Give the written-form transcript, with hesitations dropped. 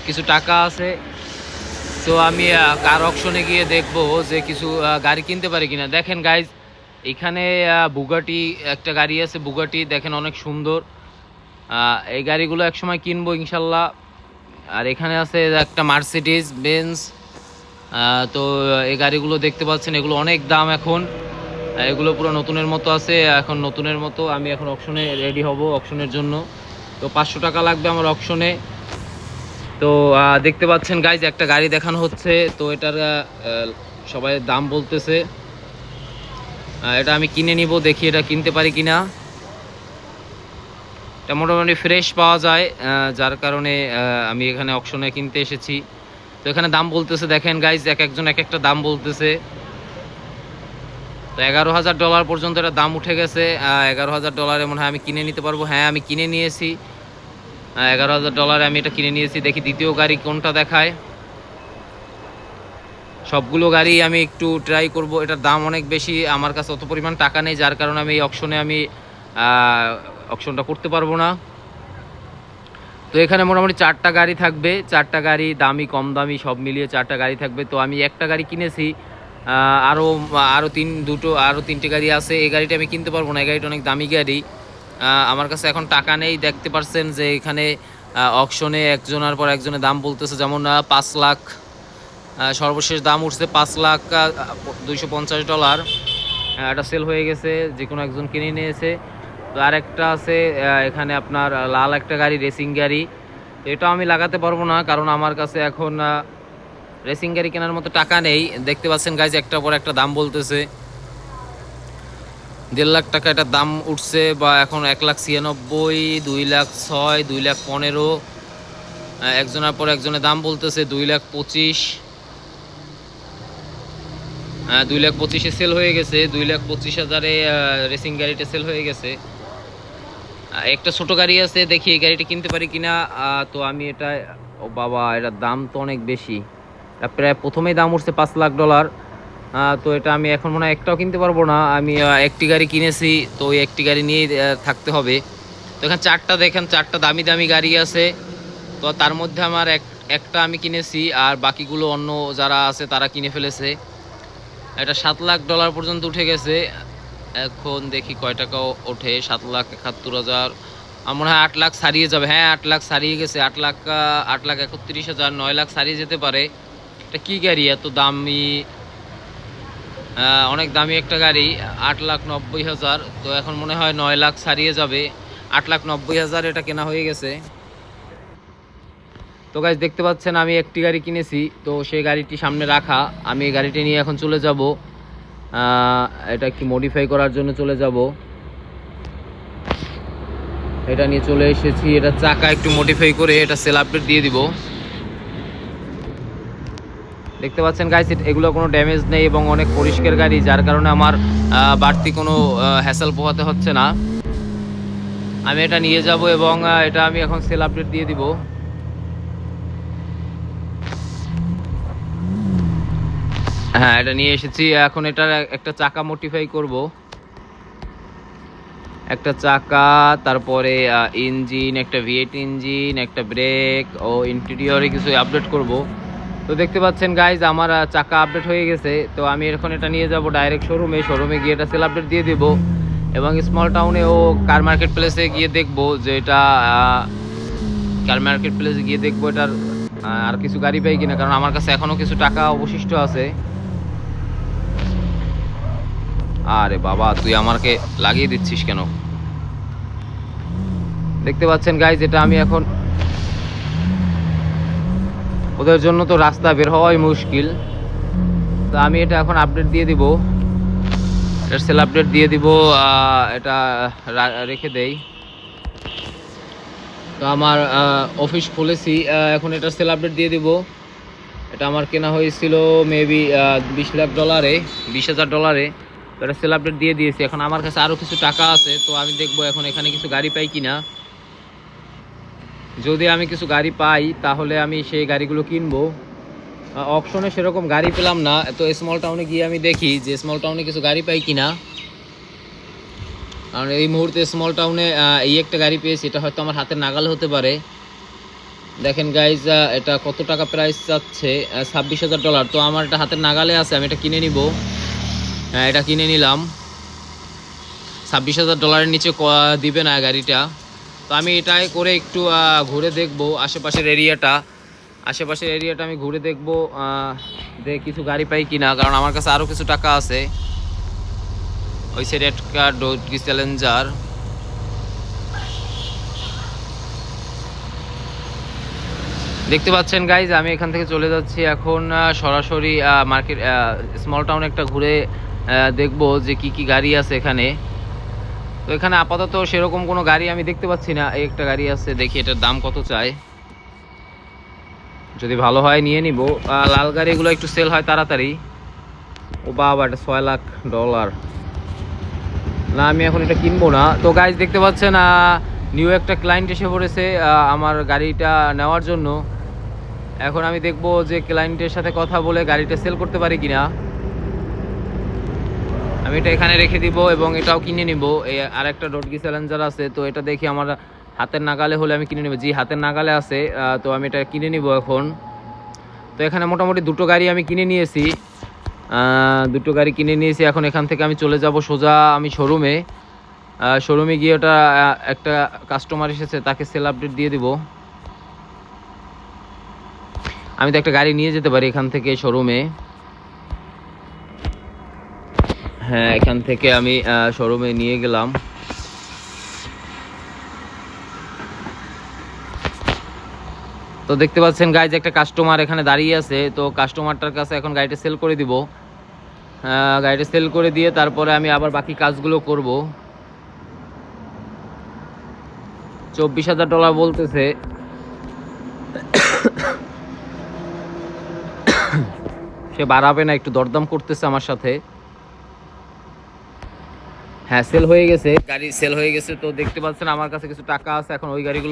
কিছু টাকা আছে। তো আমি কার অকশনে গিয়ে দেখবো যে কিছু গাড়ি কিনতে পারি কিনা। দেখেন গাইজ, এখানে বুগাটি একটা গাড়ি আছে, বুগাটি দেখেন অনেক সুন্দর। এই গাড়িগুলো একসময় কিনবো ইনশাল্লাহ। আর এখানে আছে একটা মার্সিডিজ বেঞ্জ। তো এই গাড়িগুলো দেখতে পাচ্ছেন, এগুলো অনেক দাম এখন। এগুলো পুরো নতুনের মতো আছে, এখন নতুনের মতো। আমি এখন অকশনে রেডি হব অকশনের জন্য। তো 500 টাকা লাগবে আমার অকশনে। তো দেখতে পাচ্ছেন গাইজ, একটা গাড়ি দেখানো হচ্ছে। তো এটার সবাই দাম বলতেছে। এটা আমি কিনে নিব, দেখি এটা কিনতে পারি কিনা। এটা মোটামুটি ফ্রেশ পাওয়া যায়, যার কারণে আমি এখানে অকশনে কিনতে এসেছি। তো এখানে দাম বলতেছে, দেখেন গাইজ, একজন এক একটা দাম বলতেছে। তো $11,000 পর্যন্ত এটা দাম উঠে গেছে। $11,000 মনে হয় আমি কিনে নিতে পারবো। হ্যাঁ, আমি কিনে নিয়েছি। $11,000 আমি এটা কিনে নিয়েছি। দেখি দ্বিতীয় গাড়ি কোনটা দেখায়। সবগুলো গাড়ি আমি একটু ট্রাই করব। এটার দাম অনেক বেশি, আমার কাছে অত পরিমাণ টাকা নেই, যার কারণে আমি এই অকশনে অকশনটা করতে পারবো না। তো এখানে মোটামুটি 4টা গাড়ি থাকবে, 4টা গাড়ি, দামি কম দামি সব মিলিয়ে 4টা গাড়ি থাকবে। তো আমি একটা গাড়ি কিনেছি, আরও আরও আরও 3টে গাড়ি আছে। এই গাড়িটা আমি কিনতে পারবো না, এই গাড়িটা অনেক দামি গাড়ি। আমার কাছে এখন টাকা নেই। দেখতে পারছেন যে এখানে অকশনে একজনের পর একজনের দাম বলতেছে। যেমন 5 লাখ সর্বশেষ দাম উঠছে, $5,250। এটা সেল হয়ে গেছে, যে কোনো একজন কিনে নিয়েছে। তো আরেকটা আছে এখানে আপনার লাল একটা গাড়ি, রেসিং গাড়ি। তো এটা আমি লাগাতে পারবো না, কারণ আমার কাছে এখন রেসিং গাড়ি কেনার মতো টাকা নেই। দেখতে পাচ্ছেন গাইজ, একটা পর একটা দাম বলতেছে। 1.5 লাখ টাকা এটার দাম উঠছে, বা এখন 1,96,000, 2,06,000, 2,15,000। একজনের পর একজনের দাম বলতেছে। 2,25,000, 2,25,000 সেল হয়ে গেছে। 2,25,000 রেসিং গাড়িটা সেল হয়ে গেছে। একটা ছোট গাড়ি আছে, দেখি এই গাড়িটা কিনতে পারি কিনা। তো আমি এটা, ও বাবা, এটার দাম তো অনেক বেশি। এটা প্রায় প্রথমেই দাম উঠছে $5,00,000। তো এটা আমি এখন মনে হয় একটাও কিনতে পারবো না। আমি একটি গাড়ি কিনেছি, তো ওই একটি গাড়ি নিয়েই থাকতে হবে। তো এখানে 4টা দেখেন, 4টা দামি দামি গাড়ি আছে। তো তার মধ্যে আমার একটা আমি কিনেছি, আর বাকিগুলো অন্য যারা আছে তারা কিনে ফেলেছে। এটা $7,00,000 পর্যন্ত উঠে গেছে। এখন দেখি কয় টাকা ওঠে। 7,71,000, আমার মনে হয় 8 লাখ ছাড়িয়ে যাবে। হ্যাঁ, 8 লাখ ছাড়িয়ে গেছে। 8,31,000, 9 লাখ ছাড়িয়ে যেতে পারে। এটা কি গাড়ি এত দামি? অনেক দামি একটা গাড়ি। 8,90,000। তো এখন মনে হয় 9 লাখ ছাড়িয়ে যাবে। 8,90,000 এটা কেনা হয়ে গেছে। তো গাইজ, দেখতে পাচ্ছেন আমি একটি গাড়ি কিনেছি, তো সেই গাড়িটি সামনে রাখা। আমি এই গাড়িটি নিয়ে এখন চলে যাব, এটা একটু মডিফাই করার জন্য চলে যাব। এটা নিয়ে চলে এসেছি, এটা চাকা একটু মডিফাই করে এটা সেল আপডেট দিয়ে দিব। দেখতে পাচ্ছেন গাইস, এগুলো কোনো ড্যামেজ নেই এবং অনেক পরিষ্কার গাড়ি, যার কারণে আমার বাড়তি কোনো হ্যাসেল পোহাতে হচ্ছে না। আমি এটা নিয়ে যাব এবং এটা আমি এখন সেল আপডেট দিয়ে দিব। হ্যাঁ, এটা নিয়ে এসেছি। এখন এটার একটা চাকা মডিফাই করব, একটা চাকা, তারপরে ইঞ্জিন, একটা V8 ইঞ্জিন, একটা ব্রেক ও ইন্টেরিয়রে কিছু আপডেট করব। তো দেখতে পাচ্ছেন গাইজ, আমার চাকা আপডেট হয়ে গেছে। তো আমি এখন এটা নিয়ে যাব ডাইরেক্ট শোরুমে গিয়ে এটা সেল আপডেট দিয়ে দেব, এবং স্মল টাউনে ও কার মার্কেট প্লেসে গিয়ে দেখবো যে এটা কার মার্কেট প্লেসে গিয়ে দেখবো এটার আর কিছু গাড়ি পাই কিনা, কারণ আমার কাছে এখনো কিছু টাকা অবশিষ্ট আছে। আরে বাবা, তুই আমাকে লাগিয়ে দিচ্ছিস কেন? দেখতে পাচ্ছেন গাইজ, এটা আমি এখন, ওদের জন্য তো রাস্তা বের হওয়াই মুশকিল। তো আমি এটা এখন আপডেট দিয়ে দিব, এটা সেল আপডেট দিয়ে দিব। এটা রেখে দেই। তো আমার অফিস খুলেছি, এখন এটা সেল আপডেট দিয়ে দিব। এটা আমার কেনা হয়েছিল মেবি $20,00,000, $20,000। তো এটা সেল আপডেট দিয়ে দিয়েছি। এখন আমার কাছে আরও কিছু টাকা আছে, তো আমি দেখবো এখন এখানে কিছু গাড়ি পাই কিনা। যদি আমি কিছু গাড়ি পাই তাহলে আমি সেই গাড়িগুলো কিনবো। অকশনে সেরকম গাড়ি পেলাম না, তো স্মল টাউনে গিয়ে আমি দেখি যে স্মল টাউনে কিছু গাড়ি পাই কিনা। কারণ এই মুহূর্তে স্মল টাউনে এই একটা গাড়ি পেয়েছি, এটা হয়তো আমার হাতের নাগালে হতে পারে। দেখেন গাইজ, এটা কত টাকা প্রাইস চাচ্ছে, $26,000। তো আমার এটা হাতের নাগালে আছে, আমি এটা কিনে নিব। হ্যাঁ, এটা কিনে নিলাম। $26,000 নিচে দিবে না গাড়িটা। তো আমি এটাই করে একটু ঘুরে দেখব আশেপাশের এরিয়াটা আমি ঘুরে দেখব, যে কিছু গাড়ি পাই কিনা, কারণ আমার কাছে আরও কিছু টাকা আছে। ওই সাইডে একটা ডোজি চ্যালেঞ্জার। দেখতে পাচ্ছেন গাইজ, আমি এখান থেকে চলে যাচ্ছি এখন সরাসরি মার্কেট, স্মল টাউন একটা ঘুরে দেখব যে কি কি গাড়ি আছে এখানে। তো এখানে আপাতত সেরকম কোনো গাড়ি আমি দেখতে পাচ্ছি না। এই একটা গাড়ি আছে, দেখি এটার দাম কত চায়, যদি ভালো হয় নিয়ে নিব। লাল গাড়িগুলো একটু সেল হয় তাড়াতাড়ি। ও বাবা, এটা $6 লাখ। না, আমি এখন এটা কিনবো না। তো গাইজ দেখতে পাচ্ছেন, নিউ একটা ক্লায়েন্ট এসে পড়েছে আমার গাড়িটা নেওয়ার জন্য। এখন আমি দেখবো যে ক্লায়েন্টের সাথে কথা বলে গাড়িটা সেল করতে পারি কিনা। আমি এটা এখানে রেখে দিব এবং এটাও কিনে নিব। এই আরেকটা ডটগি চ্যালেঞ্জার আছে, তো এটা দেখি আমার হাতের নাগালে হলে আমি কিনে নিব। জি, হাতের নাগালে আছে, তো আমি এটা কিনে নিব এখন। তো এখানে মোটামুটি দুটো গাড়ি আমি কিনে নিয়েছি। এখন এখান থেকে আমি চলে যাব সোজা আমি শোরুমে গিয়ে ওটা একটা কাস্টমার এসেছে, তাকে সেল আপডেট দিয়ে দিব। আমি তো একটা গাড়ি নিয়ে যেতে পারি এখান থেকে শোরুমে। হ্যাঁ, এখান থেকে আমি শোরুমে নিয়ে গেলাম। তো দেখতে পাচ্ছেন গাইজ, একটা কাস্টমার এখানে দাঁড়িয়ে আছে। তো কাস্টমারটার কাছে এখন গাড়িটা সেল করে দিব। গাড়িটা সেল করে দিয়ে তারপরে আমি আবার বাকি কাজগুলো করব। $24,000 বলতেছে। সে বাড়াবে না, একটু দরদাম করতেছে আমার সাথে। হ্যাঁ, সেল হয়ে গেছে, গাড়ি সেল হয়ে গেছে। তো দেখতে পাচ্ছেন আমার কাছে কিছু টাকা আছে, এখন ওই গাড়িগুলো